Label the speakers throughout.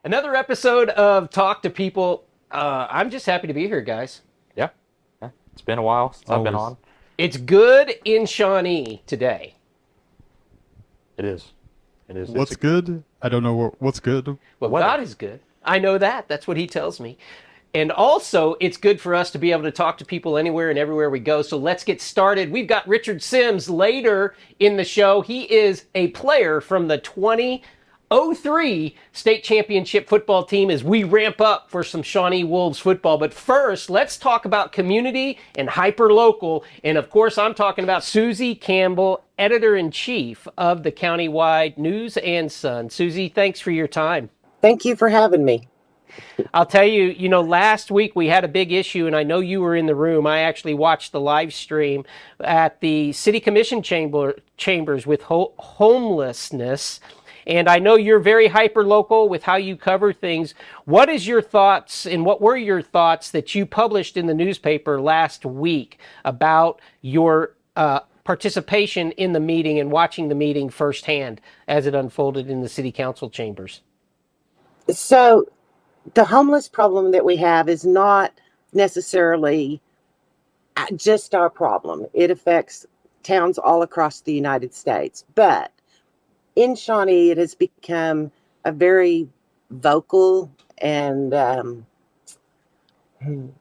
Speaker 1: Another episode of Talk to People. I'm just happy to be here, guys.
Speaker 2: Yeah. Yeah. It's been a while since I've been
Speaker 3: Always.
Speaker 2: on.
Speaker 1: It's good in Shawnee today.
Speaker 2: It is. It is.
Speaker 3: What's good? I don't know what's good.
Speaker 1: Well,
Speaker 2: Weather.
Speaker 1: God is good. I know that. That's what he tells me. And also, it's good for us to be able to talk to people anywhere and everywhere we go. So let's get started. We've got Richard Sims later in the show. He is a player from the 2003 state championship football team as we ramp up for some Shawnee Wolves football. But first, let's talk about community and hyper-local. And of course, I'm talking about Suzi Campbell, editor-in-chief of the Countywide News and Sun. Suzi, thanks for your time.
Speaker 4: Thank you for having me.
Speaker 1: I'll tell you, last week we had a big issue, and I know you were in the room. I actually watched the live stream at the City Commission chambers with homelessness. And I know you're very hyper-local with how you cover things. What is your thoughts, and what were your thoughts that you published in the newspaper last week about your participation in the meeting and watching the meeting firsthand as it unfolded in the City Council chambers?
Speaker 4: So, the homeless problem that we have is not necessarily just our problem. It affects towns all across the United States. But in Shawnee, it has become a very vocal and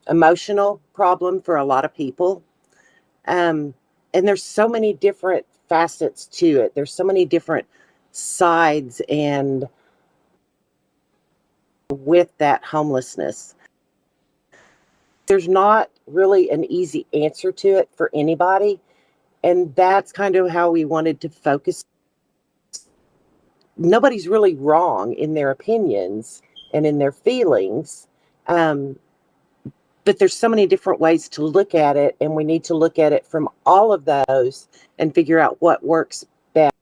Speaker 4: emotional problem for a lot of people. And there's so many different facets to it. There's so many different sides and with that homelessness. There's not really an easy answer to it for anybody. And that's kind of how we wanted to focus. Nobody's really wrong in their opinions and in their feelings. But there's so many different ways to look at it. And we need to look at it from all of those and figure out what works best.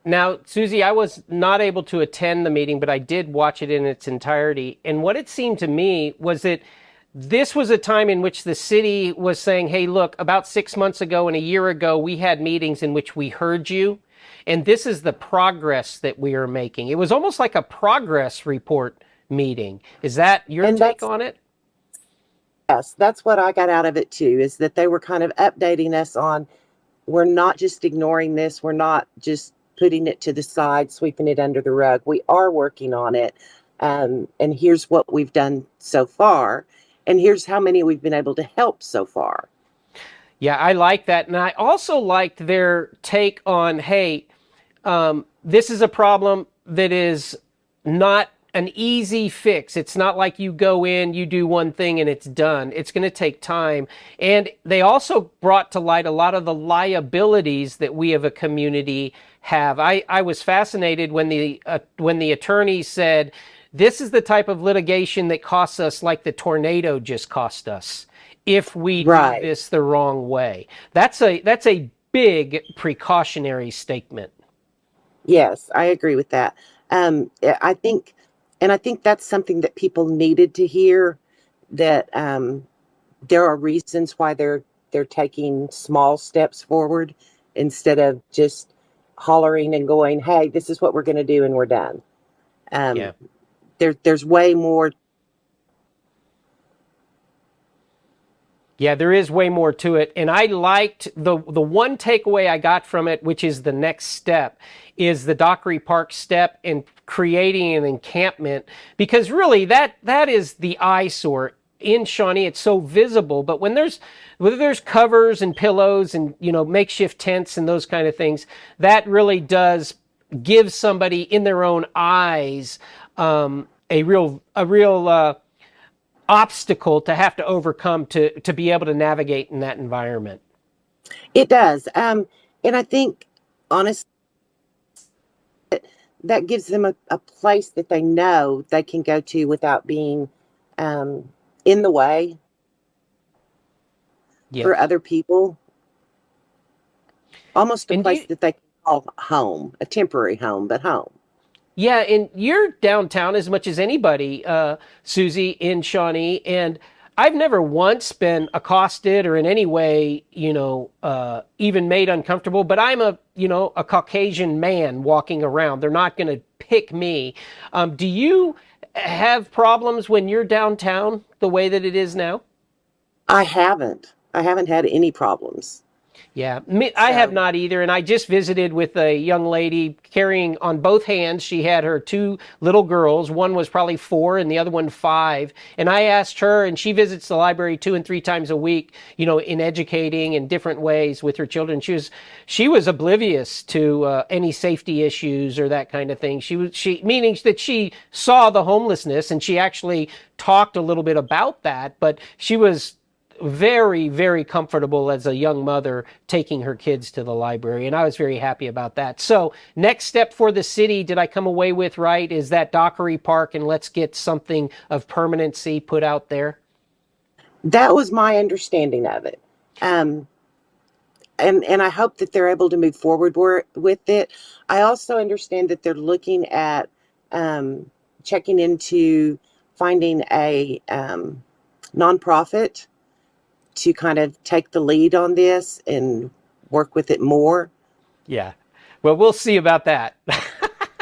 Speaker 1: Now, Suzi, I was not able to attend the meeting, but I did watch it in its entirety. And what it seemed to me was that this was a time in which the city was saying, hey, look, about 6 months ago and a year ago, we had meetings in which we heard you. And this is the progress that we are making. It was almost like a progress report meeting. Is that your take on it?
Speaker 4: Yes, that's what I got out of it too, is that they were kind of updating us on, we're not just ignoring this. We're not just putting it to the side, sweeping it under the rug. We are working on it. And here's what we've done so far. And here's how many we've been able to help so far.
Speaker 1: Yeah, I like that. And I also liked their take on, hey, this is a problem that is not an easy fix. It's not like you go in, you do one thing and it's done. It's going to take time. And they also brought to light a lot of the liabilities that we as a community have. I was fascinated when the attorney said, this is the type of litigation that costs us like the tornado just cost us if we do this the wrong way. That's a big precautionary statement.
Speaker 4: Yes, I agree with that. I think that's something that people needed to hear, that there are reasons why they're taking small steps forward instead of just hollering and going, hey, this is what we're going to do and we're done. There's way more.
Speaker 1: Yeah, there is way more to it. And I liked the one takeaway I got from it, which is the next step, is the Dockery Park step and creating an encampment. Because really, that is the eyesore in Shawnee. It's so visible. But whether there's covers and pillows and, makeshift tents and those kind of things, that really does give somebody in their own eyes a real obstacle to have to overcome to be able to navigate in that environment.
Speaker 4: It does. And I think, honestly, that gives them a place that they know they can go to without being in the way for other people. Almost a place that they can call home, a temporary home, but home.
Speaker 1: Yeah, and you're downtown as much as anybody, Suzi, in Shawnee, and I've never once been accosted or in any way, even made uncomfortable, but I'm a Caucasian man walking around. They're not going to pick me. Do you have problems when you're downtown the way that it is now?
Speaker 4: I haven't. I haven't had any problems.
Speaker 1: Yeah, I have
Speaker 4: So,
Speaker 1: not either. And I just visited with a young lady carrying on both hands. She had her two little girls. One was probably 4 and the other one 5. And I asked her, and she visits the library 2 and 3 times a week, in educating in different ways with her children. She was oblivious to any safety issues or that kind of thing. Meaning that she saw the homelessness and she actually talked a little bit about that, but she was very, very comfortable as a young mother taking her kids to the library. And I was very happy about that. So next step for the city, did I come away with right, is that Dockery Park, and let's get something of permanency put out there?
Speaker 4: that was my understanding of it. Um, and I hope that they're able to move forward with it. I also understand that they're looking at um, checking into finding a nonprofit to kind of take the lead on this and work with it more.
Speaker 1: Yeah. Well, we'll see about that.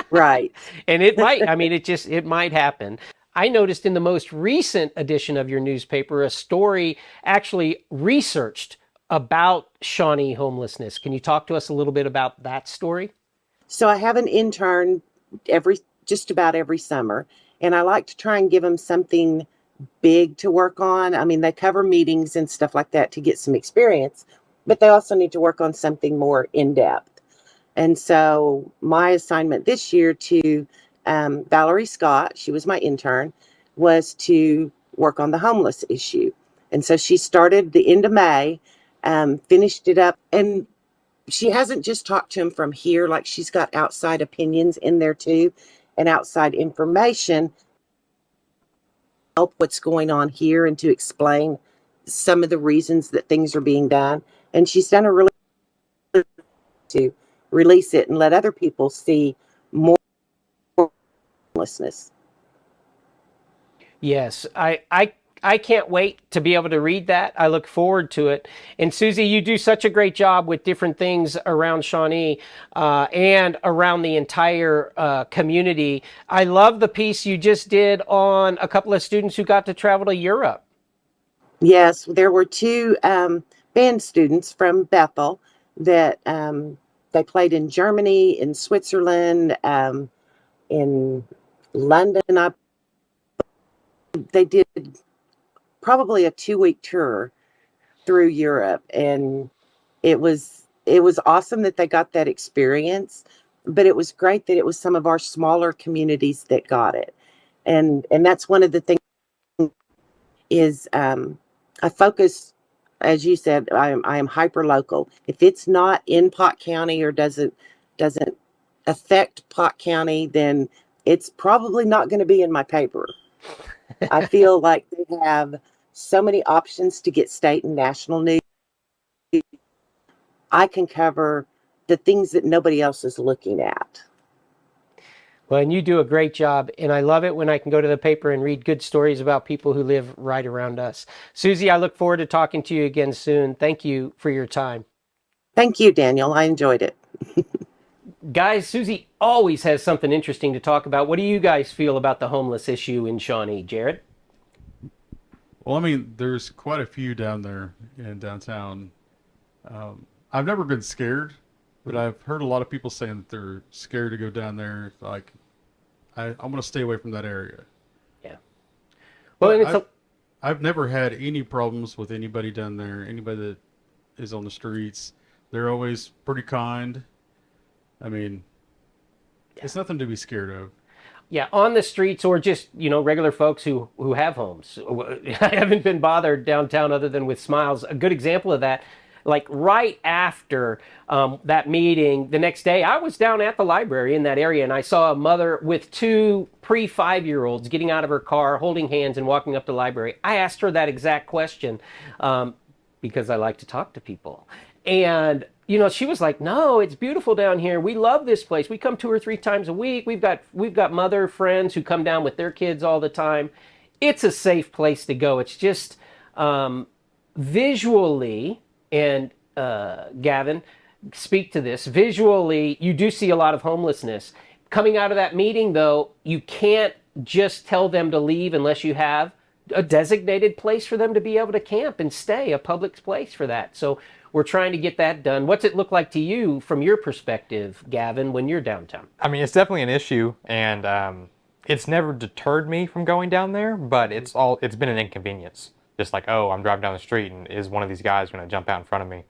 Speaker 4: Right.
Speaker 1: And it might, I mean, it might happen. I noticed in the most recent edition of your newspaper a story actually researched about Shawnee homelessness. Can you talk to us a little bit about that story?
Speaker 4: So I have an intern just about every summer, and I like to try and give them something big to work on. I mean, they cover meetings and stuff like that to get some experience, but they also need to work on something more in depth. And so my assignment this year to Valerie Scott, she was my intern, was to work on the homeless issue. And so she started the end of May, finished it up, and she hasn't just talked to him from here, like she's got outside opinions in there too, and outside information, help what's going on here and to explain some of the reasons that things are being done. And she's done a really good to release it and let other people see more homelessness.
Speaker 1: Yes, I can't wait to be able to read that. I look forward to it. And Suzi, you do such a great job with different things around Shawnee and around the entire community. I love the piece you just did on a couple of students who got to travel to Europe.
Speaker 4: Yes, there were two band students from Bethel that they played in Germany, in Switzerland, in London. They did probably a 2-week tour through Europe, and it was awesome that they got that experience. But it was great that it was some of our smaller communities that got it, and that's one of the things is I focus, as you said, I am hyper local. If it's not in Pot County or doesn't affect Pot County, then it's probably not going to be in my paper. I feel like they have so many options to get state and national news. I can cover the things that nobody else is looking at.
Speaker 1: Well, and you do a great job, and I love it when I can go to the paper and read good stories about people who live right around us. Suzi, I look forward to talking to you again soon. Thank you for your time.
Speaker 4: Thank you, Daniel. I enjoyed it.
Speaker 1: Guys, Suzi always has something interesting to talk about. What do you guys feel about the homeless issue in Shawnee, Jared?
Speaker 3: Well, I mean, there's quite a few down there in downtown. I've never been scared, but I've heard a lot of people saying that they're scared to go down there. Like, I'm going to stay away from that area.
Speaker 1: Yeah. Well, and
Speaker 3: I've never had any problems with anybody down there, anybody that is on the streets. They're always pretty kind. I mean, it's nothing to be scared of.
Speaker 1: yeah, on the streets or just, regular folks who have homes. I haven't been bothered downtown other than with smiles. A good example of that, like right after that meeting, the next day, I was down at the library in that area and I saw a mother with 2 pre-5-year-olds getting out of her car, holding hands and walking up to the library. I asked her that exact question because I like to talk to people. And she was like, "No, it's beautiful down here. We love this place. We come 2 or 3 times a week. We've got mother friends who come down with their kids all the time. It's a safe place to go. It's just Visually, and Gavin, speak to this. Visually, you do see a lot of homelessness. Coming out of that meeting, though, you can't just tell them to leave unless you have a designated place for them to be able to camp and stay, a public place for that. So we're trying to get that done. What's it look like to you from your perspective, Gavin, when you're downtown?
Speaker 2: I mean, it's definitely an issue, and it's never deterred me from going down there, but it's been an inconvenience. Just like, oh, I'm driving down the street, and is one of these guys going to jump out in front of me?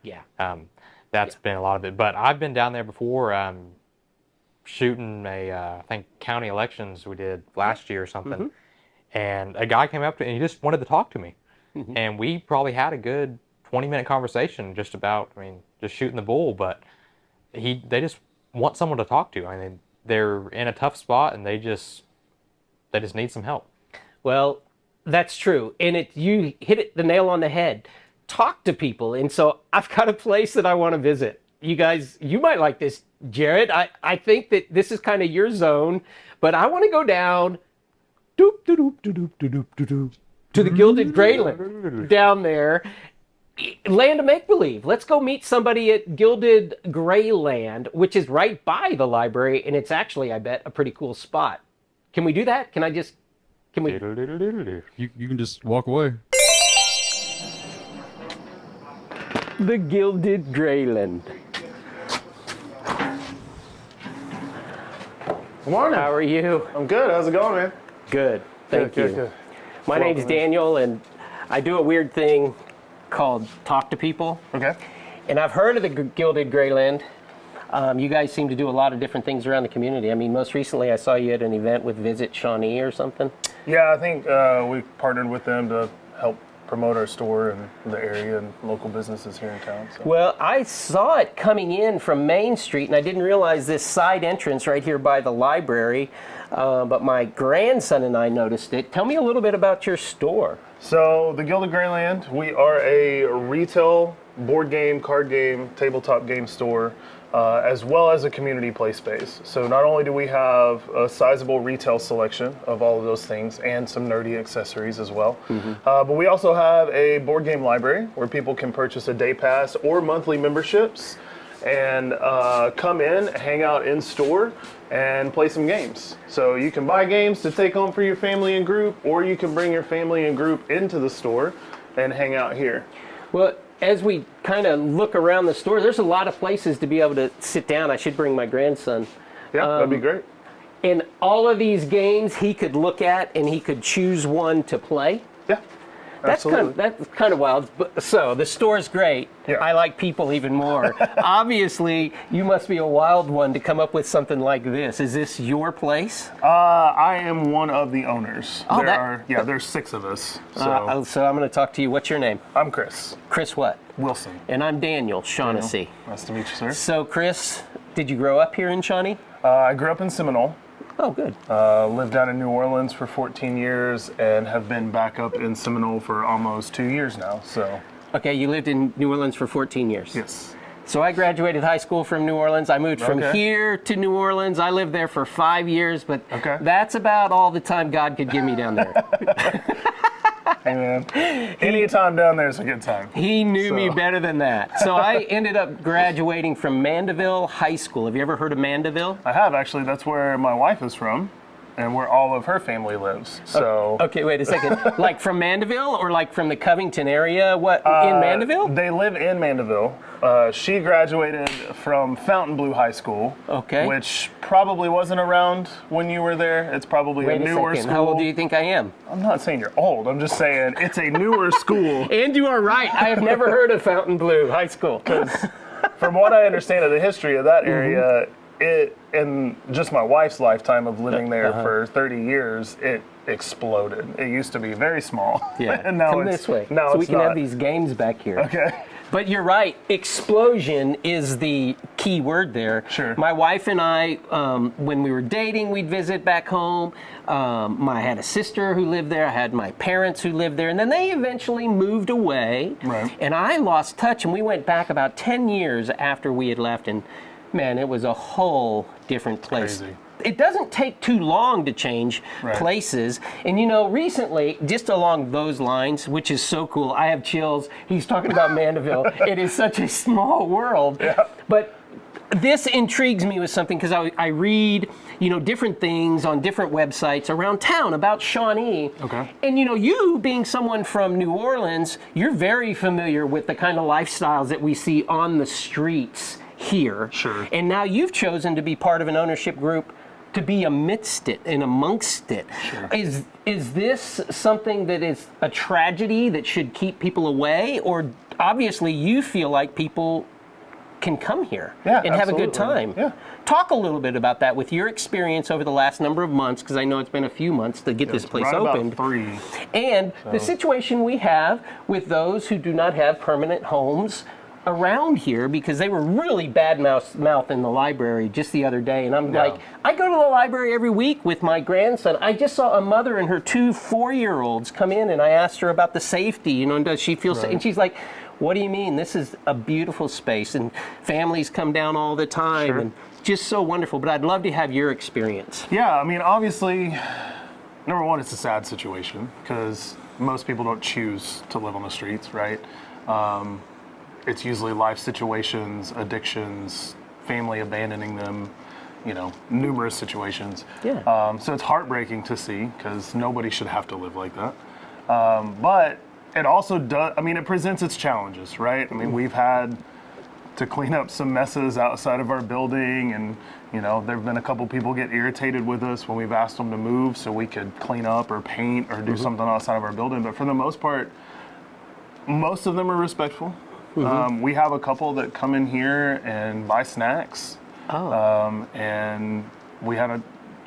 Speaker 1: Yeah.
Speaker 2: That's been a lot of it. But I've been down there before, shooting I think county elections we did last year or something, and a guy came up to me and he just wanted to talk to me, and we probably had a good 20-minute conversation just about, just shooting the bull. But they just want someone to talk to. I mean, they're in a tough spot and they just need some help.
Speaker 1: Well, that's true, and you hit the nail on the head. Talk to people, and so I've got a place that I want to visit. You guys, you might like this, Jared. I think that this is kind of your zone, but I want to go down to the Guilded Grayland down there. Land of make-believe. Let's go meet somebody at Guilded Grayland, which is right by the library, and it's actually, I bet, a pretty cool spot. Can we do that? Can we?
Speaker 3: You can just walk away.
Speaker 1: The Guilded Grayland.
Speaker 5: Good morning.
Speaker 1: How are you?
Speaker 5: I'm good. How's it going, man?
Speaker 1: Good. Thank you.
Speaker 5: Good.
Speaker 1: My name's
Speaker 5: Welcome.
Speaker 1: Daniel, and I do a weird thing called talk to people.
Speaker 5: Okay.
Speaker 1: And I've heard of the Guilded Grayland. You guys seem to do a lot of different things around the community. I mean, most recently I saw you at an event with Visit Shawnee or something.
Speaker 5: Yeah, I think we partnered with them to help promote our store in the area and local businesses here in town. So.
Speaker 1: Well, I saw it coming in from Main Street, and I didn't realize this side entrance right here by the library, but my grandson and I noticed it. Tell me a little bit about your store.
Speaker 5: So the Guilded Grayland, we are a retail board game, card game, tabletop game store, as well as a community play space. So not only do we have a sizable retail selection of all of those things and some nerdy accessories as well, but we also have a board game library where people can purchase a day pass or monthly memberships and come in, hang out in store, and play some games. So you can buy games to take home for your family and group, or you can bring your family and group into the store and hang out here.
Speaker 1: Well, as we kind of look around the store, there's a lot of places to be able to sit down. I should bring my grandson.
Speaker 5: Yeah, that'd be great.
Speaker 1: And all of these games he could look at and he could choose one to play.
Speaker 5: Yeah,
Speaker 1: That's kind of wild. But, so the store's great.
Speaker 5: Yeah.
Speaker 1: I like people even more. Obviously, you must be a wild one to come up with something like this. Is this your place?
Speaker 5: I am one of the owners.
Speaker 1: Oh,
Speaker 5: there's 6 of us. So
Speaker 1: So I'm going to talk to you. What's your name?
Speaker 5: I'm Chris
Speaker 1: Chris what?
Speaker 5: Wilson.
Speaker 1: And I'm Daniel Shaughnessy.
Speaker 5: Nice to meet you, sir.
Speaker 1: So Chris, did you grow up here in Shawnee?
Speaker 5: I grew up in Seminole.
Speaker 1: Oh, good.
Speaker 5: Lived down in New Orleans for 14 years and have been back up in Seminole for almost 2 years now. So
Speaker 1: Okay, you lived in New Orleans for 14 years.
Speaker 5: yes.
Speaker 1: So I graduated high school from New Orleans. I moved from
Speaker 5: Okay.
Speaker 1: here to New Orleans. I lived there for 5 years, but
Speaker 5: Okay.
Speaker 1: that's about all the time God could give me down there.
Speaker 5: Hey man, any time down there is a good time.
Speaker 1: He knew me
Speaker 5: So-
Speaker 1: better than that. So I ended up graduating from Mandeville High School. Have you ever heard of Mandeville?
Speaker 5: I have actually. That's where my wife is from, and where all of her family lives. So
Speaker 1: Okay, wait a second. Like from Mandeville or like from the Covington area? What, in Mandeville?
Speaker 5: They live in Mandeville. She graduated from Fontainebleau High School.
Speaker 1: Okay.
Speaker 5: Which probably wasn't around when you were there. It's probably
Speaker 1: Wait
Speaker 5: a
Speaker 1: a
Speaker 5: newer
Speaker 1: second.
Speaker 5: school.
Speaker 1: How old do you think I am?
Speaker 5: I'm not saying you're old. I'm just saying it's a newer school.
Speaker 1: And you are right. I have never heard of Fontainebleau High School.
Speaker 5: From what I understand of the history of that area, it in just my wife's lifetime of living there for 30 years, it exploded. It used to be very small.
Speaker 1: Yeah.
Speaker 5: and now
Speaker 1: Come
Speaker 5: it's,
Speaker 1: this way.
Speaker 5: Now
Speaker 1: so we
Speaker 5: it's
Speaker 1: can
Speaker 5: not.
Speaker 1: have these games back here.
Speaker 5: Okay.
Speaker 1: But you're right. Explosion is the key word there.
Speaker 5: Sure.
Speaker 1: My wife and I, when we were dating, we'd visit back home. I had a sister who lived there. I had my parents who lived there. And then they eventually moved away.
Speaker 5: Right.
Speaker 1: And I lost touch. And we went back about 10 years after we had left. And man, it was a whole different place.
Speaker 5: Crazy.
Speaker 1: it doesn't take too long to change places. And recently, just along those lines, which is so cool, I have chills. He's talking about Mandeville. It is such a small world.
Speaker 5: Yeah.
Speaker 1: But this intrigues me with something because I read, different things on different websites around town about Shawnee.
Speaker 5: Okay.
Speaker 1: And you being someone from New Orleans, you're very familiar with the kind of lifestyles that we see on the streets here.
Speaker 5: Sure.
Speaker 1: And now you've chosen to be part of an ownership group to be amidst it and amongst it.
Speaker 5: Sure.
Speaker 1: Is this something that is a tragedy that should keep people away, or obviously you feel like people can come here and have a good time?
Speaker 5: Yeah.
Speaker 1: Talk a little bit about that with your experience over the last number of months, because I know it's been a few months to get this place opened.
Speaker 5: About 3.
Speaker 1: And the situation we have with those who do not have permanent homes around here, because they were really bad-mouthed in the library just the other day. And I'm like, I go to the library every week with my grandson. I just saw a mother and her 2 4-year-olds come in, and I asked her about the safety, and does she feel safe? And she's like, what do you mean? This is a beautiful space, and families come down all the time, and just so wonderful. But I'd love to have your experience.
Speaker 5: Yeah, I mean, obviously, number one, it's a sad situation because most people don't choose to live on the streets, right? It's usually life situations, addictions, family abandoning them, numerous situations.
Speaker 1: Yeah.
Speaker 5: So it's heartbreaking to see because nobody should have to live like that. But it also does, it presents its challenges, right? I mean, we've had to clean up some messes outside of our building, and, there have been a couple people get irritated with us when we've asked them to move so we could clean up or paint or do something outside of our building. But for the most part, most of them are respectful. We have a couple that come in here and buy snacks. And we had a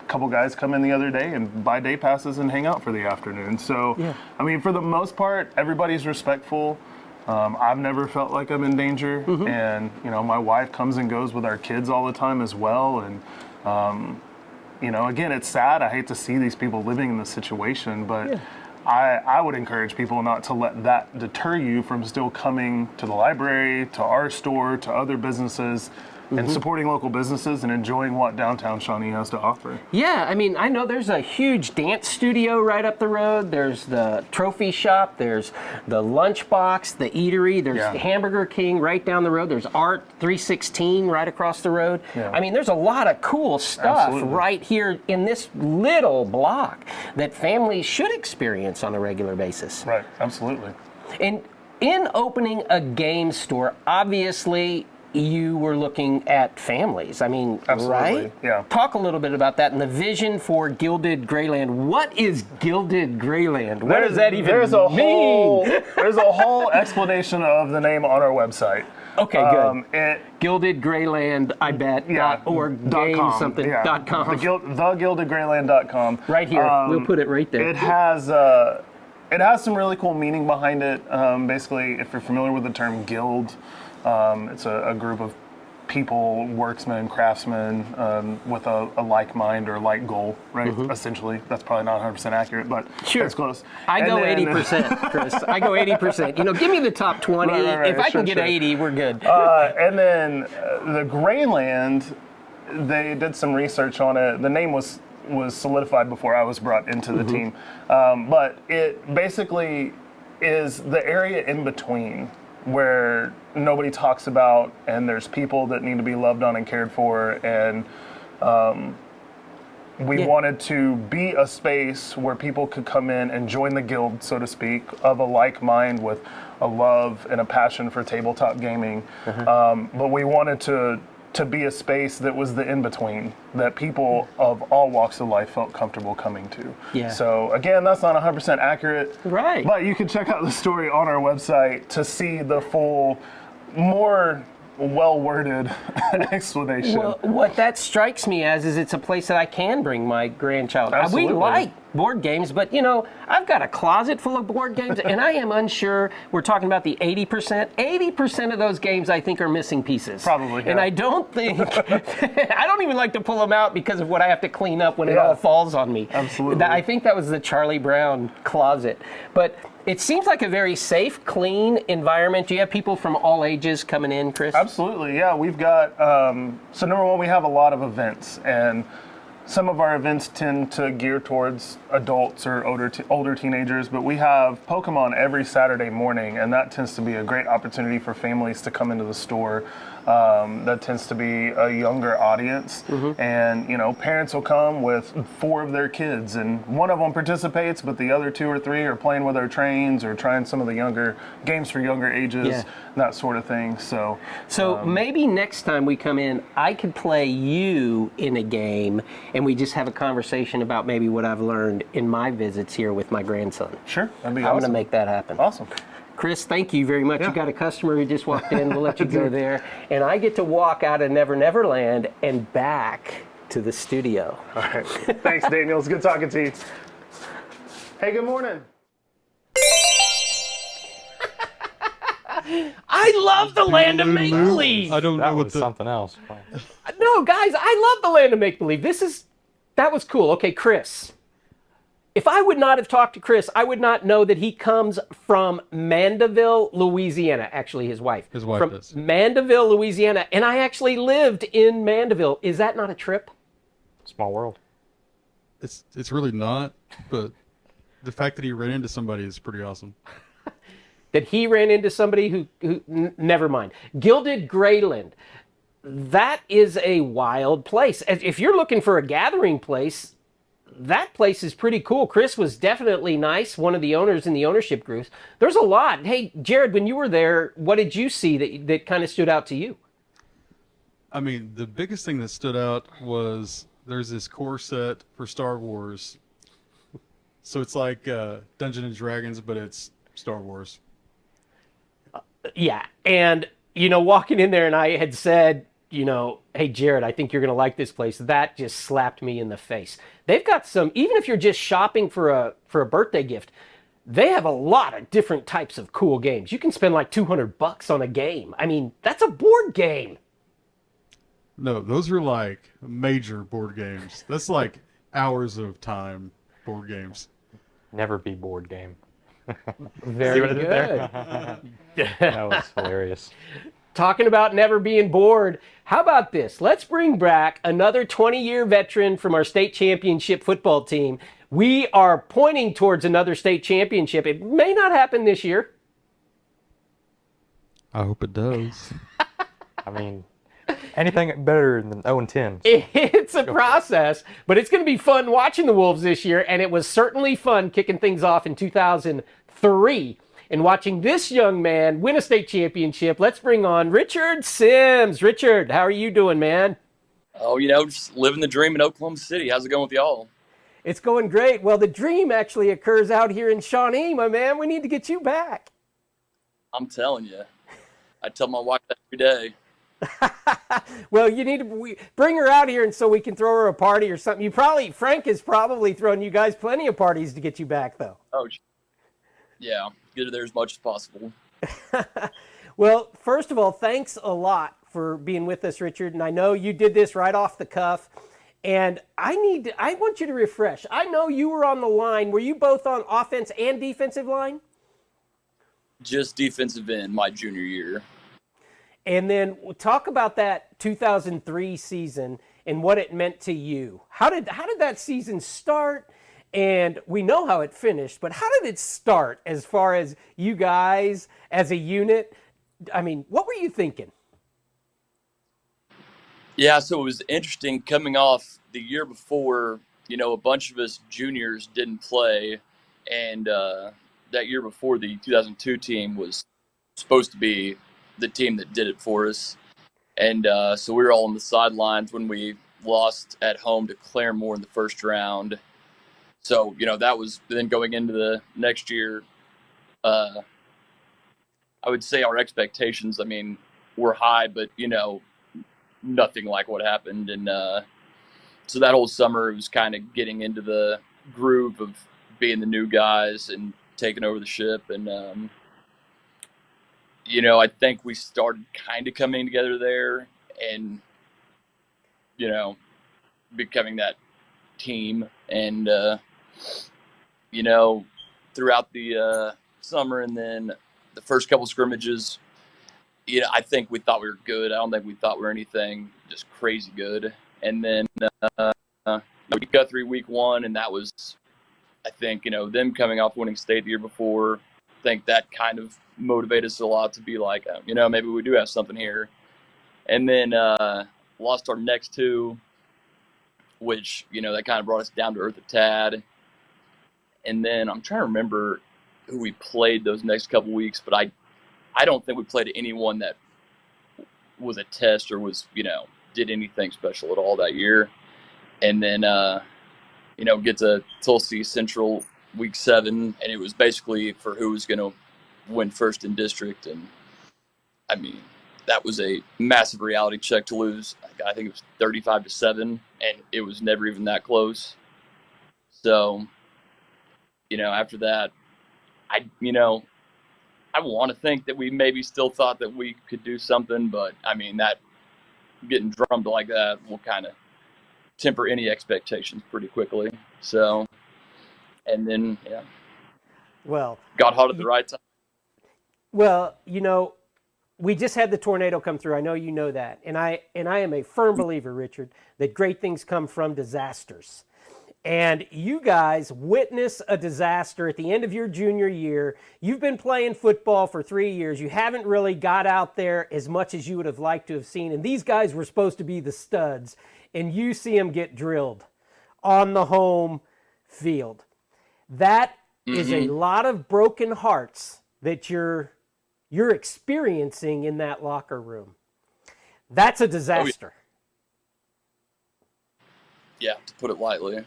Speaker 5: couple guys come in the other day and buy day passes and hang out for the afternoon. So, for the most part, everybody's respectful. I've never felt like I'm in danger. And, my wife comes and goes with our kids all the time as well. And, again, it's sad. I hate to see these people living in this situation, but I would encourage people not to let that deter you from still coming to the library, to our store, to other businesses, and supporting local businesses and enjoying what downtown Shawnee has to offer.
Speaker 1: Yeah, I know there's a huge dance studio right up the road. There's the trophy shop. There's the Lunchbox, the eatery. There's the Hamburger King right down the road. There's Art 316 right across the road. Yeah. There's a lot of cool stuff right here in this little block that families should experience on a regular basis.
Speaker 5: Right, absolutely.
Speaker 1: And in opening a game store, obviously, you were looking at families.
Speaker 5: Absolutely.
Speaker 1: Right?
Speaker 5: Yeah.
Speaker 1: Talk a little bit about that and the vision for Guilded Grayland. What is Guilded Grayland? What does that even mean?
Speaker 5: There's a whole explanation of the name on our website.
Speaker 1: Okay, good. Gilded Grayland, I bet, .org, game something, .com.
Speaker 5: TheGuildedGrayland.com.
Speaker 1: Right here. We'll put it right there.
Speaker 5: It has some really cool meaning behind it. Basically, if you're familiar with the term guild, it's a group of people, worksmen, craftsmen, with a like mind or like goal, right? Essentially, that's probably not 100% accurate, but it's close.
Speaker 1: I go 80%, Chris. I go 80%. Give me the top 20.
Speaker 5: Right,
Speaker 1: if I can get 80, we're good.
Speaker 5: And then the Grayland, they did some research on it. The name was solidified before I was brought into the team, but it basically is the area in between where nobody talks about, and there's people that need to be loved on and cared for, and we wanted to be a space where people could come in and join the guild, so to speak, of a like mind with a love and a passion for tabletop gaming. But we wanted to be a space that was the in-between, that people of all walks of life felt comfortable coming to.
Speaker 1: Yeah.
Speaker 5: So again, that's not 100% accurate.
Speaker 1: Right.
Speaker 5: But you can check out the story on our website to see the full, more well-worded explanation.
Speaker 1: Well, what that strikes me as is it's a place that I can bring my grandchild.
Speaker 5: Absolutely.
Speaker 1: We like board games, but I've got a closet full of board games, and I am unsure. We're talking about the 80%. 80% of those games I think are missing pieces.
Speaker 5: Probably, yeah.
Speaker 1: And I don't think, I don't even like to pull them out because of what I have to clean up when it all falls on me.
Speaker 5: Absolutely.
Speaker 1: I think that was the Charlie Brown closet. But it seems like a very safe, clean environment. Do you have people from all ages coming in, Chris?
Speaker 5: Absolutely, yeah. We've got, so number one, we have a lot of events, and some of our events tend to gear towards adults or older teenagers, but we have Pokemon every Saturday morning, and that tends to be a great opportunity for families to come into the store. That tends to be a younger audience, and parents will come with 4 of their kids, and one of them participates, but the other 2 or 3 are playing with our trains or trying some of the younger games for younger ages, that sort of thing. So
Speaker 1: maybe next time we come in, I could play you in a game, and we just have a conversation about maybe what I've learned in my visits here with my grandson.
Speaker 5: Sure, that'd be
Speaker 1: I'm
Speaker 5: awesome.
Speaker 1: going to make that happen.
Speaker 5: Awesome.
Speaker 1: Chris, thank you very much.
Speaker 5: Yeah.
Speaker 1: You got a customer who just walked in. We'll let you go there. And I get to walk out of Never Never Land and back to the studio.
Speaker 5: All right. Thanks, Daniel. It's good talking to you. Hey, good morning.
Speaker 1: I love the land of make-believe.
Speaker 3: I don't
Speaker 2: That
Speaker 3: know what
Speaker 2: was
Speaker 3: the
Speaker 2: something else.
Speaker 1: No, guys, I love the land of make-believe. That was cool. Okay, Chris. If I would not have talked to Chris, I would not know that he comes from Mandeville, Louisiana. Actually, his wife.
Speaker 3: His wife
Speaker 1: from
Speaker 3: does.
Speaker 1: Mandeville, Louisiana. And I actually lived in Mandeville. Is that not a trip?
Speaker 2: Small world.
Speaker 3: it's really not, but the fact that he ran into somebody is pretty awesome.
Speaker 1: That he ran into somebody who never mind. Guilded Grayland. That is a wild place. If you're looking for a gathering place, that place is pretty cool. Chris was definitely nice, one of the owners in the ownership groups. There's a lot. Hey, Jared, when you were there, what did you see that kind of stood out to you?
Speaker 3: I mean, the biggest thing that stood out was there's this core set for Star Wars. So it's like Dungeons and Dragons, but it's Star Wars.
Speaker 1: Yeah, and, walking in there and I had said, hey, Jared, I think you're going to like this place. That just slapped me in the face. They've got some, even if you're just shopping for a birthday gift, they have a lot of different types of cool games. You can spend like $200 on a game. I mean, that's a board game.
Speaker 3: No, those are like major board games. That's like hours of time board games.
Speaker 2: Never be bored game.
Speaker 1: Very
Speaker 2: See what I
Speaker 1: good.
Speaker 2: did there? That was hilarious.
Speaker 1: Talking about never being bored, how about this? Let's bring back another 20-year veteran from our state championship football team. We are pointing towards another state championship. It may not happen this year.
Speaker 3: I hope it does.
Speaker 2: I mean, anything better than 0-10.
Speaker 1: It's a process, but it's going to be fun watching the Wolves this year, and it was certainly fun kicking things off in 2003 and watching this young man win a state championship. Let's bring on Richard Sims. Richard, how are you doing, man?
Speaker 6: Oh, just living the dream in Oklahoma City. How's it going with y'all?
Speaker 1: It's going great. Well, the dream actually occurs out here in Shawnee, my man. We need to get you back.
Speaker 6: I'm telling you. I tell my wife that every day.
Speaker 1: Well, you need to bring her out here and so we can throw her a party or something. Frank has probably thrown you guys plenty of parties to get you back, though.
Speaker 6: Oh, yeah. Get her there as much as possible.
Speaker 1: Well, first of all, thanks a lot for being with us, Richard. And I know you did this right off the cuff. And I want you to refresh. I know you were on the line. Were you both on offense and defensive line?
Speaker 6: Just defensive end my junior year.
Speaker 1: And then talk about that 2003 season and what it meant to you. How did that season start? And we know how it finished, but how did it start as far as you guys as a unit? I mean, what were you thinking?
Speaker 6: Yeah, so it was interesting coming off the year before, a bunch of us juniors didn't play. And that year before, the 2002 team was supposed to be the team that did it for us. And so we were all on the sidelines when we lost at home to Claremore in the first round. So, that was then going into the next year. I would say our expectations, were high, but, nothing like what happened. And so that whole summer, it was kind of getting into the groove of being the new guys and taking over the ship. And, I think we started kind of coming together there and, becoming that team. And, throughout the summer and then the first couple scrimmages, I think we thought we were good. I don't think we thought we were anything just crazy good. And then we beat Guthrie week 1, and that was, I think, them coming off winning state the year before. I think that kind of motivated us a lot to be like, maybe we do have something here. And then lost our next 2, which, that kind of brought us down to earth a tad. And then I'm trying to remember who we played those next couple weeks, but I don't think we played anyone that was a test or was, did anything special at all that year. And then, get to Tulsa Central week 7, and it was basically for who was going to win first in district. And I mean, that was a massive reality check to lose. I think it was 35-7, and it was never even that close. So, after that, I want to think that we maybe still thought that we could do something, but I mean, that getting drummed like that will kind of temper any expectations pretty quickly. So, and then,
Speaker 1: Well,
Speaker 6: got hot at the right time.
Speaker 1: well, we just had the tornado come through. I know you know that. And I am a firm believer, Richard, that great things come from disasters. And you guys witness a disaster at the end of your junior year. You've been playing football for 3 years. You haven't really got out there as much as you would have liked to have seen. And these guys were supposed to be the studs. And you see them get drilled on the home field. That is a lot of broken hearts that you're experiencing in that locker room. That's a disaster.
Speaker 6: Yeah, to put it lightly.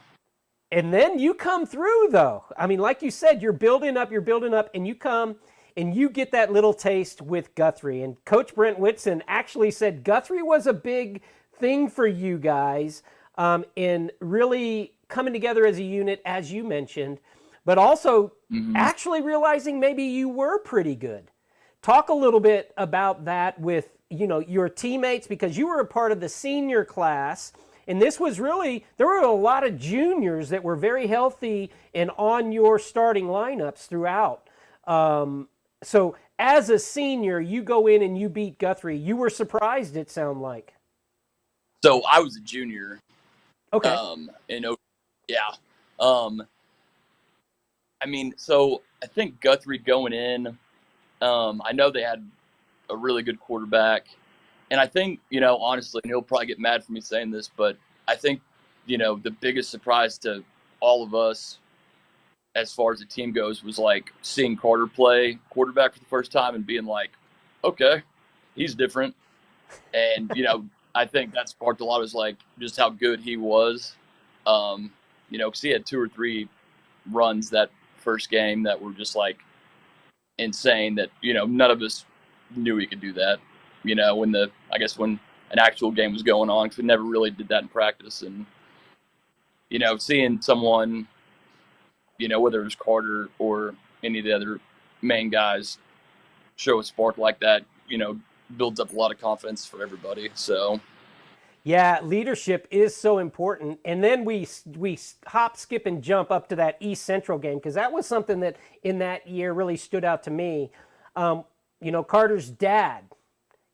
Speaker 1: And then you come through, though. I mean, like you said, you're building up, and you come and you get that little taste with Guthrie. And Coach Brent Whitson actually said Guthrie was a big thing for you guys in really coming together as a unit, as you mentioned, but also actually realizing maybe you were pretty good. Talk a little bit about that with, your teammates, because you were a part of the senior class. And this was really, there were a lot of juniors that were very healthy and on your starting lineups throughout. So as a senior, you go in and you beat Guthrie. You were surprised, it sounded like.
Speaker 6: So I was a junior.
Speaker 1: Okay.
Speaker 6: I mean, so I think Guthrie going in, I know they had a really good quarterback. And I think, honestly, and he'll probably get mad for me saying this, but I think, the biggest surprise to all of us as far as the team goes was like seeing Carter play quarterback for the first time and being like, okay, he's different. And, I think that sparked a lot of like just how good he was. Because he had 2 or 3 runs that first game that were just like insane that, none of us knew he could do that. When when an actual game was going on, because we never really did that in practice. And, seeing someone, whether it was Carter or any of the other main guys show a spark like that, builds up a lot of confidence for everybody. So.
Speaker 1: Yeah, leadership is so important. And then we hop, skip, and jump up to that East Central game, because that was something that in that year really stood out to me. Carter's dad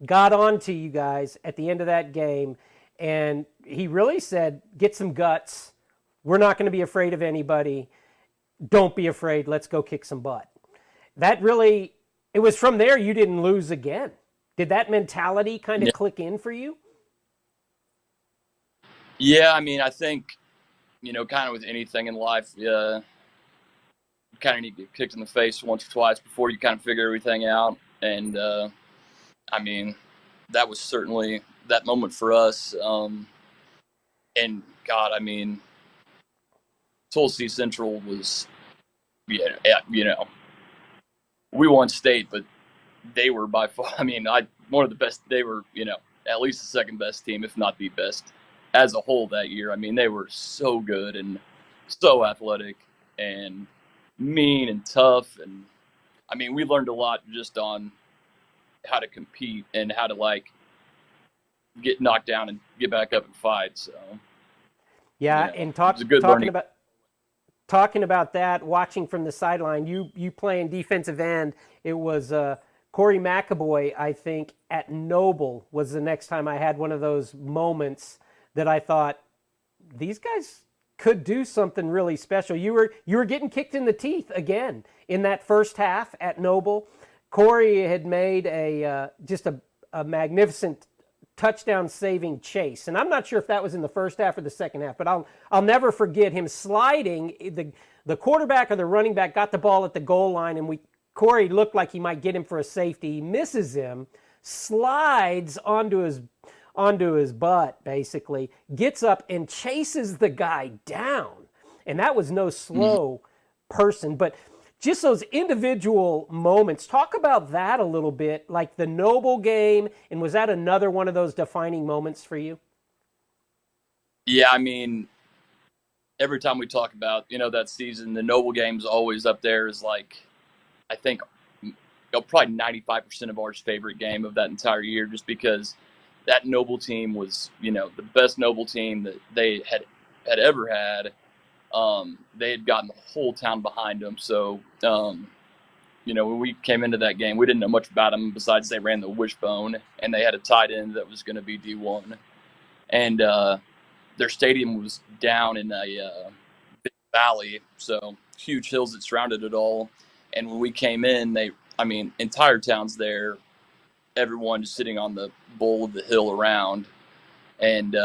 Speaker 1: got on to you guys at the end of that game, and he really said, get some guts. We're not going to be afraid of anybody. Don't be afraid. Let's go kick some butt. That really, it was from there you didn't lose again. Did that mentality kind of click in for you?
Speaker 6: Yeah, I mean, I think, kind of with anything in life, you kind of need to get kicked in the face once or twice before you kind of figure everything out. And, I mean, that was certainly that moment for us. And God, I mean, Tulsa Central was, we won state, but they were by far, one of the best. They were, at least the second best team, if not the best as a whole that year. I mean, they were so good and so athletic and mean and tough. And I mean, we learned a lot just on how to compete and how to like get knocked down and get back up and fight. So
Speaker 1: yeah, and talking about that, watching from the sideline, you playing defensive end, it was Corey McAvoy, I think, at Noble was the next time I had one of those moments that I thought, these guys could do something really special. You were getting kicked in the teeth again in that first half at Noble. Corey had made just a magnificent touchdown saving chase, and I'm not sure if that was in the first half or the second half, but I'll never forget him sliding. The quarterback or the running back got the ball at the goal line, and Corey looked like he might get him for a safety. He misses him, slides onto his butt, basically, gets up and chases the guy down. And that was no slow person, but just those individual moments. Talk about that a little bit, like the Noble game, and was that another one of those defining moments for you?
Speaker 6: Yeah, I mean, every time we talk about, that season, the Noble game's always up there as like, I think, probably 95% of our favorite game of that entire year, just because that Noble team was, the best Noble team that they had ever had. They had gotten the whole town behind them. So, when we came into that game, we didn't know much about them besides they ran the wishbone, and they had a tight end that was going to be D1. And their stadium was down in a big valley, so huge hills that surrounded it all. And when we came in, entire town's there, everyone just sitting on the bowl of the hill around. And,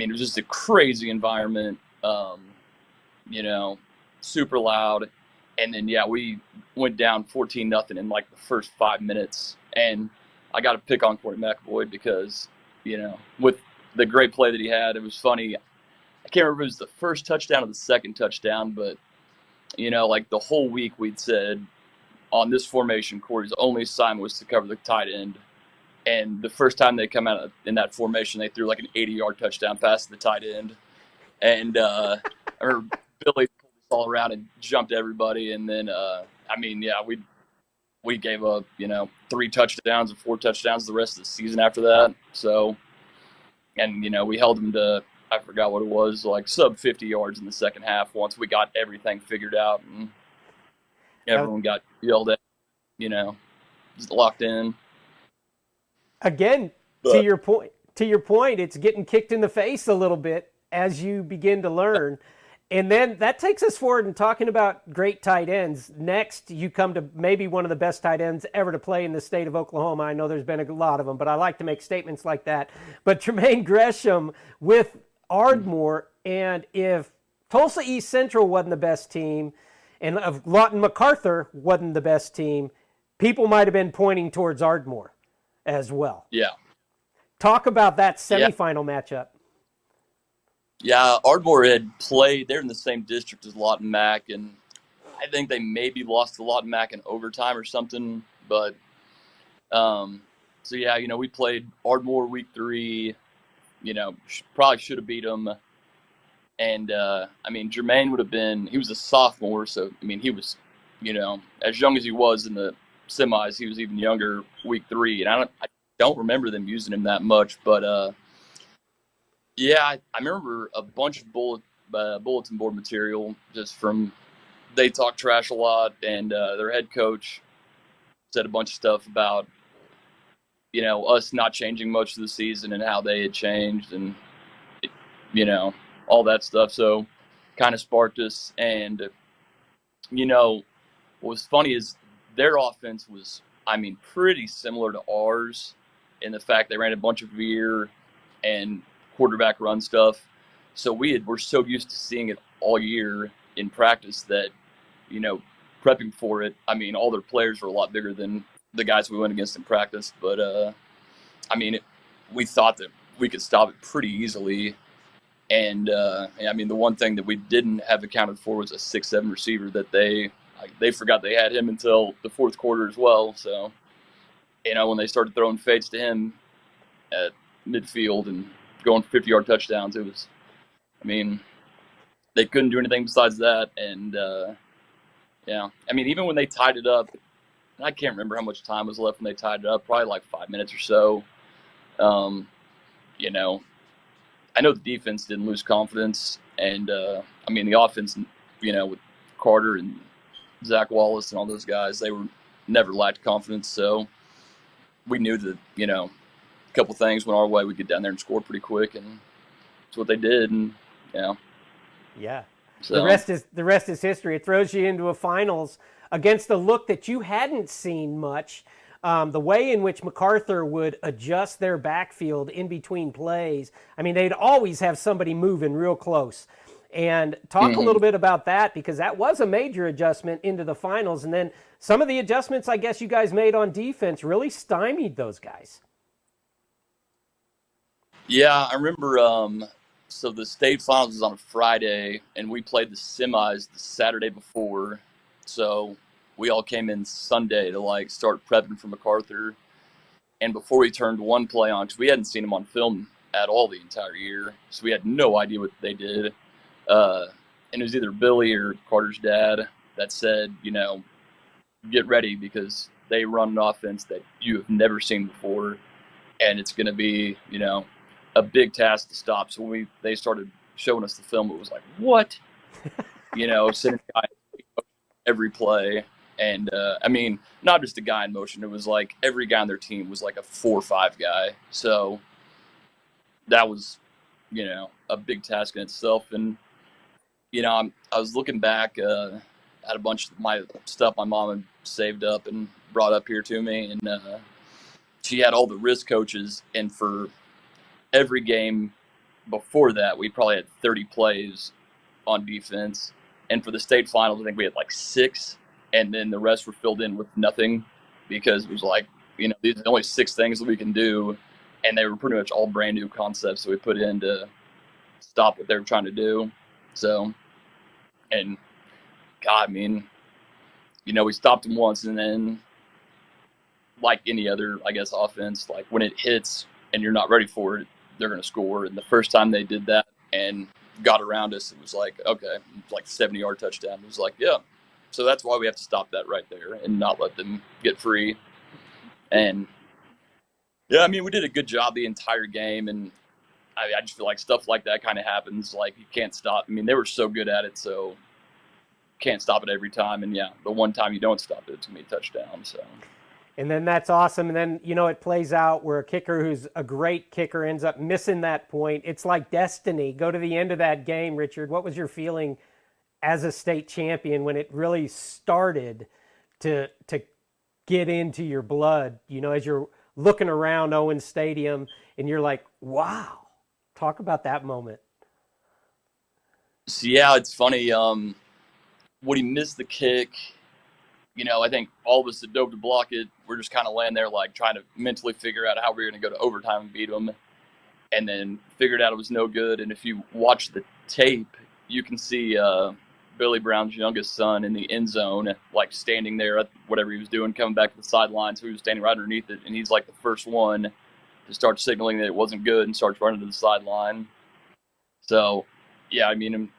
Speaker 6: it was just a crazy environment, super loud. And then, we went down 14-0 in like the first 5 minutes. And I got to pick on Corey McAvoy because, with the great play that he had, it was funny. I can't remember if it was the first touchdown or the second touchdown, but, like the whole week we'd said on this formation, Corey's only assignment was to cover the tight end. And the first time they come out in that formation, they threw like an 80-yard touchdown pass to the tight end. And I remember Billy pulled us all around and jumped everybody. And then, we gave up, 3 touchdowns and 4 touchdowns the rest of the season after that. So, and, we held them to, I forgot what it was, like sub 50 yards in the second half once we got everything figured out. And everyone got yelled at, just locked in.
Speaker 1: Again, to your point, it's getting kicked in the face a little bit as you begin to learn. And then that takes us forward in talking about great tight ends. Next, you come to maybe one of the best tight ends ever to play in the state of Oklahoma. I know there's been a lot of them, but I like to make statements like that. But Tremaine Gresham with Ardmore, and if Tulsa East Central wasn't the best team, and if Lawton MacArthur wasn't the best team, people might have been pointing towards Ardmore as well.
Speaker 6: Yeah.
Speaker 1: Talk about that semifinal matchup.
Speaker 6: Yeah, Ardmore had played. They're in the same district as Lawton Mac, and I think they maybe lost to Lawton Mac in overtime or something. But, we played Ardmore week 3. Probably should have beat them. And, Jermaine would have been – he was a sophomore, so, he was, as young as he was in the semis, he was even younger week 3. And I don't remember them using him that much, but I remember a bunch of bulletin board material just from they talk trash a lot, and their head coach said a bunch of stuff about us not changing much of the season and how they had changed and all that stuff. So kind of sparked us. And what was funny is their offense was pretty similar to ours in the fact they ran a bunch of veer and quarterback run stuff. So we're so used to seeing it all year in practice that, prepping for it, all their players were a lot bigger than the guys we went against in practice. But, we thought that we could stop it pretty easily. And, the one thing that we didn't have accounted for was a 6'7" receiver that they forgot they had him until the fourth quarter as well. So, when they started throwing fades to him at midfield and going 50-yard touchdowns, it was, they couldn't do anything besides that. And, even when they tied it up, I can't remember how much time was left when they tied it up, probably like 5 minutes or so. I know the defense didn't lose confidence, and the offense, with Carter and Zach Wallace and all those guys, they were never lacked confidence. So we knew that a couple things went our way, we'd get down there and score pretty quick, and that's what they did. And Yeah.
Speaker 1: Yeah.
Speaker 6: So
Speaker 1: The rest is history. It throws you into a finals against a look that you hadn't seen much. The way in which MacArthur would adjust their backfield in between plays. I mean, they'd always have somebody moving real close. And talk a little bit about that, because that was a major adjustment into the finals. And then some of the adjustments I guess you guys made on defense really stymied those guys.
Speaker 6: yeah, I remember. So the state finals was on a Friday, and we played the semis the Saturday before. So we all came in Sunday to like start prepping for MacArthur. And before we turned one play on, because we hadn't seen them on film at all the entire year, so we had no idea what they did. And it was either Billy or Carter's dad that said, get ready, because they run an offense that you have never seen before, and it's going to be, a big task to stop. So when they started showing us the film, it was like, what? Sending guys every play. And, I mean, not just a guy in motion. It was like every guy on their team was like a 4 or 5 guy. So that was, a big task in itself. And, I was looking back at a bunch of my stuff my mom had saved up and brought up here to me. And she had all the risk coaches. And for every game before that, we probably had 30 plays on defense. And for the state finals, I think we had like 6. And then the rest were filled in with nothing, because it was like, these are the only 6 things that we can do. And they were pretty much all brand new concepts that we put in to stop what they were trying to do. So, and God, I mean, we stopped them once, and then like any other, I guess, offense, like when it hits and you're not ready for it, they're going to score. And the first time they did that and got around us, it was like, okay, like 70-yard touchdown. It was like, yeah. So that's why we have to stop that right there and not let them get free. And yeah, I mean, we did a good job the entire game. And I just feel like stuff like that kind of happens. Like, you can't stop. I mean, they were so good at it, so can't stop it every time. And yeah, the one time you don't stop it, it's going to be a touchdown. So.
Speaker 1: And then that's awesome. And then, it plays out where a kicker who's a great kicker ends up missing that point. It's like destiny. Go to the end of that game, Richard. What was your feeling as a state champion when it really started to get into your blood, as you're looking around Owens Stadium and you're like, wow, talk about that moment.
Speaker 6: So yeah, it's funny. When he missed the kick, I think all of us that dove to block it, we're just kind of laying there like trying to mentally figure out how we were going to go to overtime and beat them, and then figured out it was no good. And if you watch the tape, you can see Billy Brown's youngest son in the end zone, like standing there at whatever he was doing, coming back to the sideline. So he was standing right underneath it, and he's like the first one to start signaling that it wasn't good and starts running to the sideline. So, yeah, I mean, I'm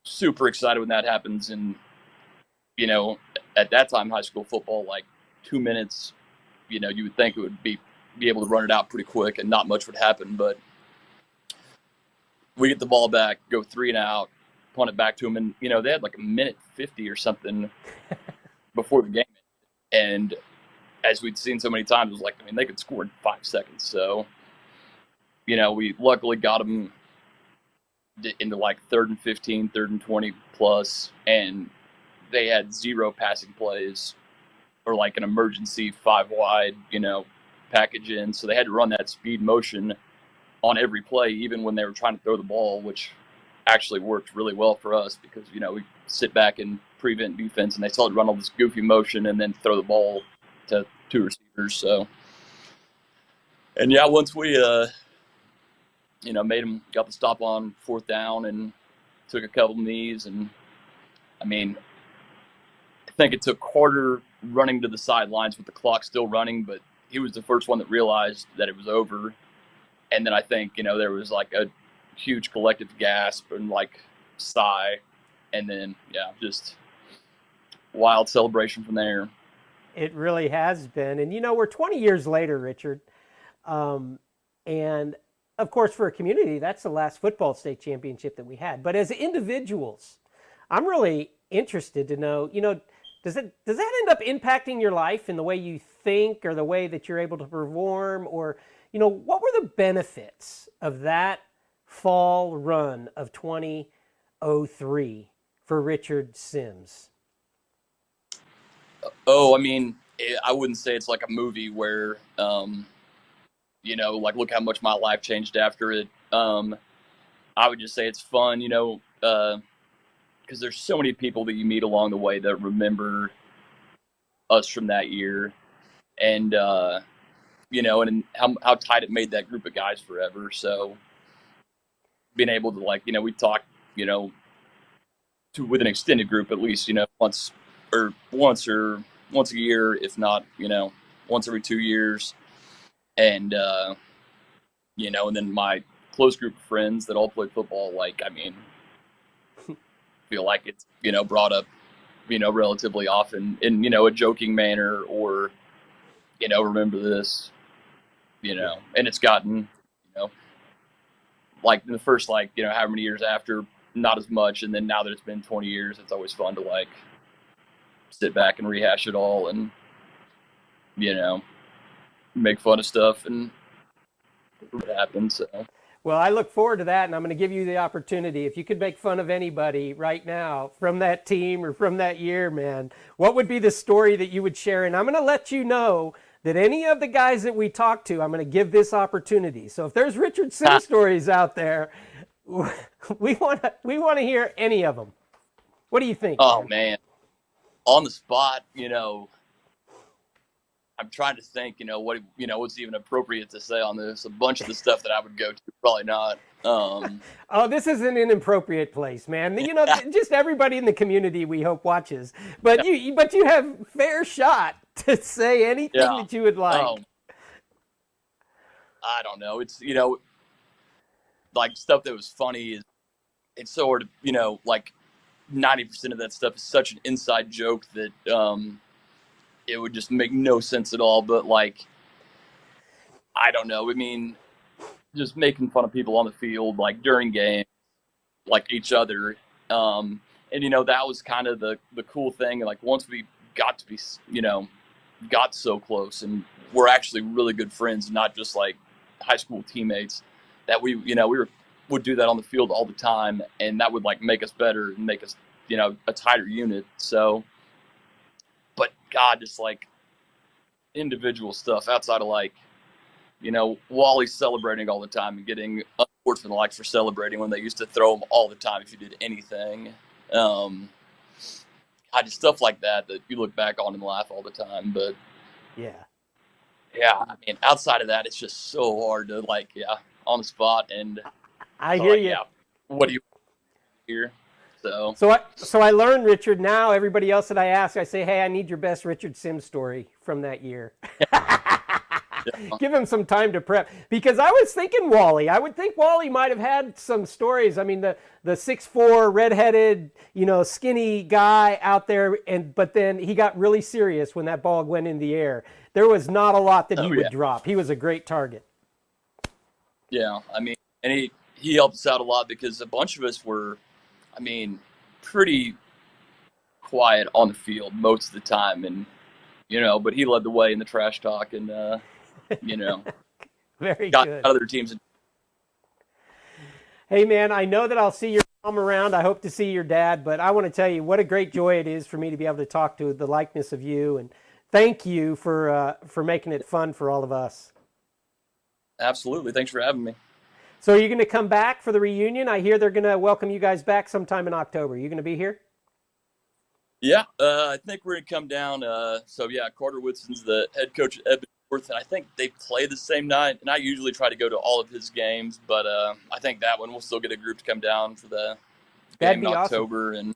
Speaker 6: super excited when that happens. And, at that time, high school football, like 2 minutes, you would think it would be able to run it out pretty quick and not much would happen. But we get the ball back, go 3 and out, punt it back to them. And, they had like a minute 50 or something before the game. And as we'd seen so many times, it was like, I mean, they could score in 5 seconds. So, we luckily got them into like 3rd and 15, 3rd and 20 plus, and they had 0 passing plays or like an emergency 5 wide, package in. So they had to run that speed motion on every play, even when they were trying to throw the ball, which actually worked really well for us because, we sit back and prevent defense, and they started to run all this goofy motion and then throw the ball to 2 receivers. So, and yeah, once we, made them, got the stop on 4th down and took a couple knees. And I mean, I think it took Carter running to the sidelines with the clock still running, but he was the first one that realized that it was over. And then I think, there was like a huge collective gasp and like sigh. And then, yeah, just wild celebration from there.
Speaker 1: It really has been. And, we're 20 years later, Richard. And of course, for a community, that's the last football state championship that we had. But as individuals, I'm really interested to know, does that end up impacting your life in the way you think or the way that you're able to perform? Or, what were the benefits of that fall run of 2003 for Richard Sims?
Speaker 6: Oh, I mean, I wouldn't say it's like a movie where, like look how much my life changed after it. I would just say it's fun, because there's so many people that you meet along the way that remember us from that year, and and how tight it made that group of guys forever. So being able to we talk, with an extended group at least, once a year, if not, once every 2 years, and and then my close group of friends that all played football, feel like it's, brought up, relatively often in, a joking manner or, remember this, and it's gotten, like in the first, however many years after, not as much. And then now that it's been 20 years, it's always fun to sit back and rehash it all and, make fun of stuff and what happened. So.
Speaker 1: Well, I look forward to that, and I'm going to give you the opportunity. If you could make fun of anybody right now from that team or from that year, man, what would be the story that you would share? And I'm going to let you know that any of the guys that we talk to, I'm going to give this opportunity. So if there's Richard Sims stories out there, we want to hear any of them. What do you think?
Speaker 6: Oh, man. On the spot, I'm trying to think, what's even appropriate to say on this. A bunch of the stuff that I would go to, probably not.
Speaker 1: Oh, this isn't an inappropriate place, man. Just everybody in the community, we hope, watches. But you have fair shot to say anything that you would like.
Speaker 6: I don't know. It's, stuff that was funny is, it's sort of, 90% of that stuff is such an inside joke that it would just make no sense at all. But I don't know. I mean, just making fun of people on the field, during games, each other. And, that was kind of the cool thing. Once we got to be, got so close and we're actually really good friends, not just high school teammates, that we would do that on the field all the time. And that would make us better and make us, a tighter unit. So, but God, just individual stuff outside of Wally celebrating all the time and getting unfortunate for celebrating when they used to throw him all the time if you did anything. God, just stuff like that you look back on and laugh all the time. But
Speaker 1: yeah,
Speaker 6: I mean, outside of that, it's just so hard to on the spot. And
Speaker 1: I hear you.
Speaker 6: Yeah, what do you hear?
Speaker 1: So I learned, Richard. Now everybody else that I ask, I say, hey, I need your best Richard Sims story from that year. Give him some time to prep, because I was thinking Wally. I would think Wally might have had some stories. I mean, the 6'4", redheaded, skinny guy out there, but then he got really serious when that ball went in the air. There was not a lot that he would drop. He was a great target.
Speaker 6: Yeah, I mean, and he helped us out a lot because a bunch of us were, pretty quiet on the field most of the time, and but he led the way in the trash talk, and
Speaker 1: very
Speaker 6: got
Speaker 1: good.
Speaker 6: Other teams.
Speaker 1: Hey man, I know that I'll see your mom around. I hope to see your dad, but I want to tell you what a great joy it is for me to be able to talk to the likeness of you, and thank you for making it fun for all of us.
Speaker 6: Absolutely, thanks for having me.
Speaker 1: So are you going to come back for the reunion? I hear they're going to welcome you guys back sometime in October. Are you going to be here?
Speaker 6: Yeah, I think we're going to come down. Carter Woodson's the head coach at Ebensworth, and I think they play the same night. And I usually try to go to all of his games, but I think that one we'll still get a group to come down for the game in October. Awesome. And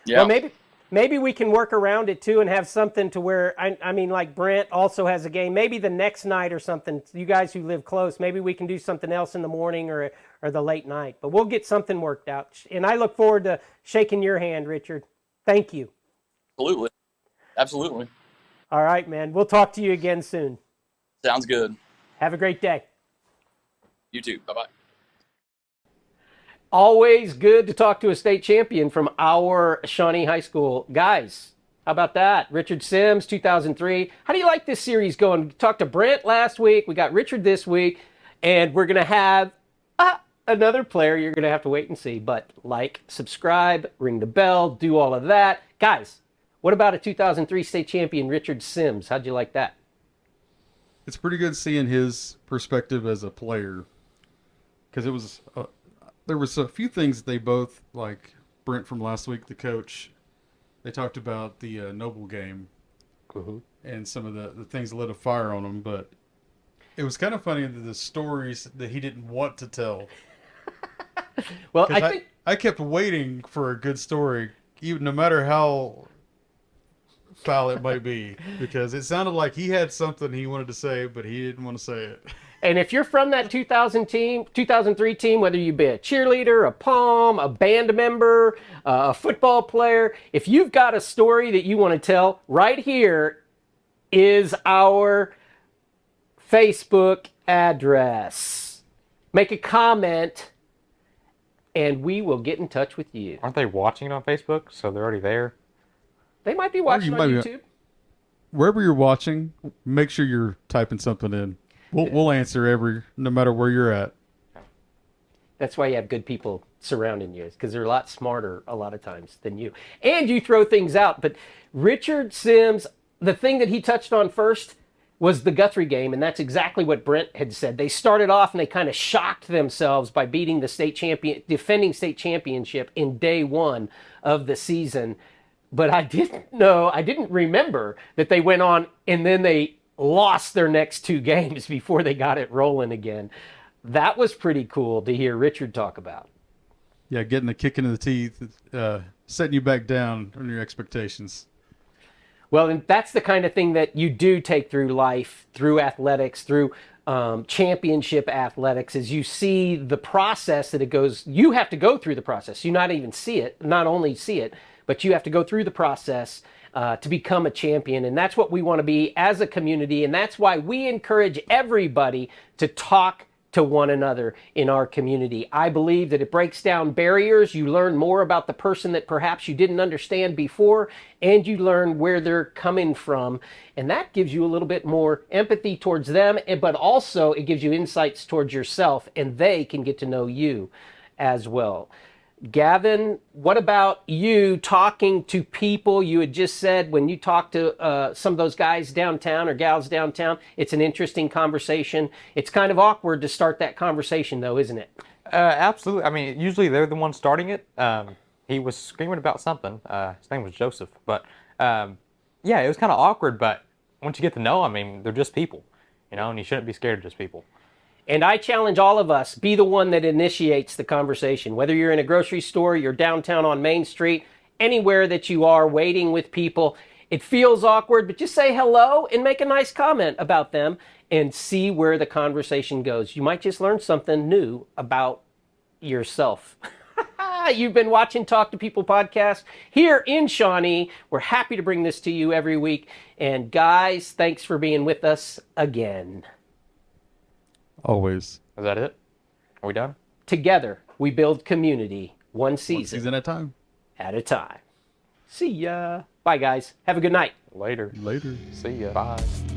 Speaker 6: yeah,
Speaker 1: well, maybe we can work around it too and have something to where, I mean, Brent also has a game, maybe the next night or something. You guys who live close, maybe we can do something else in the morning or the late night, but we'll get something worked out. And I look forward to shaking your hand, Richard. Thank you.
Speaker 6: Absolutely.
Speaker 1: All right, man. We'll talk to you again soon.
Speaker 6: Sounds good.
Speaker 1: Have a great day.
Speaker 6: You too. Bye-bye.
Speaker 1: Always good to talk to a state champion from our Shawnee High School. Guys, how about that? Richard Sims, 2003. How do you like this series going? We talked to Brent last week. We got Richard this week. And we're going to have another player you're going to have to wait and see. But like, subscribe, ring the bell, do all of that. Guys, what about a 2003 state champion, Richard Sims? How'd you like that?
Speaker 3: It's pretty good seeing his perspective as a player, because it was there was a few things they both, like Brent from last week, the coach, they talked about the Noble game and some of the things that lit a fire on him, but it was kind of funny the stories that he didn't want to tell.
Speaker 1: Well, I think
Speaker 3: I kept waiting for a good story, even no matter how foul it might be, because it sounded like he had something he wanted to say, but he didn't want to say it.
Speaker 1: And if you're from that 2003 team, whether you be a cheerleader, a pom, a band member, a football player, if you've got a story that you want to tell, right here is our Facebook address. Make a comment, and we will get in touch with you.
Speaker 2: Aren't they watching it on Facebook? So they're already there.
Speaker 1: They might be watching on YouTube.
Speaker 3: Wherever you're watching, make sure you're typing something in. We'll answer no matter where you're at.
Speaker 1: That's why you have good people surrounding you, because they're a lot smarter a lot of times than you. And you throw things out. But Richard Sims, the thing that he touched on first was the Guthrie game, and that's exactly what Brent had said. They started off and they kind of shocked themselves by beating the defending state championship in day one of the season. But I didn't remember that they went on and then they lost their next two games before they got it rolling again. That was pretty cool to hear Richard talk about.
Speaker 3: Yeah, getting a kick into the teeth, setting you back down on your expectations.
Speaker 1: Well, and that's the kind of thing that you do take through life, through athletics, through championship athletics, is you see the process that it goes. You have to go through the process. You not only see it, but you have to go through the process to become a champion. And that's what we want to be as a community. And that's why we encourage everybody to talk to one another in our community. I believe that it breaks down barriers. You learn more about the person that perhaps you didn't understand before, and you learn where they're coming from. And that gives you a little bit more empathy towards them, but also it gives you insights towards yourself, and they can get to know you as well. Gavin, what about you talking to people? You had just said when you talk to some of those guys downtown or gals downtown, it's an interesting conversation. It's kind of awkward to start that conversation, though, isn't it?
Speaker 2: Absolutely. I mean, usually they're the ones starting it. He was screaming about something. His name was Joseph. But, yeah, it was kind of awkward. But once you get to know them, I mean, they're just people, and you shouldn't be scared of just people.
Speaker 1: And I challenge all of us, be the one that initiates the conversation. Whether you're in a grocery store, you're downtown on Main Street, anywhere that you are waiting with people, it feels awkward, but just say hello and make a nice comment about them and see where the conversation goes. You might just learn something new about yourself. You've been watching Talk to People podcast here in Shawnee. We're happy to bring this to you every week. And guys, thanks for being with us again.
Speaker 3: Always.
Speaker 2: Is that it? Are we done?
Speaker 1: Together, we build community, one season
Speaker 3: One season at a time.
Speaker 1: at a time. See ya. Bye, guys. Have a good night.
Speaker 2: Later.
Speaker 3: Later.
Speaker 2: See ya. Bye.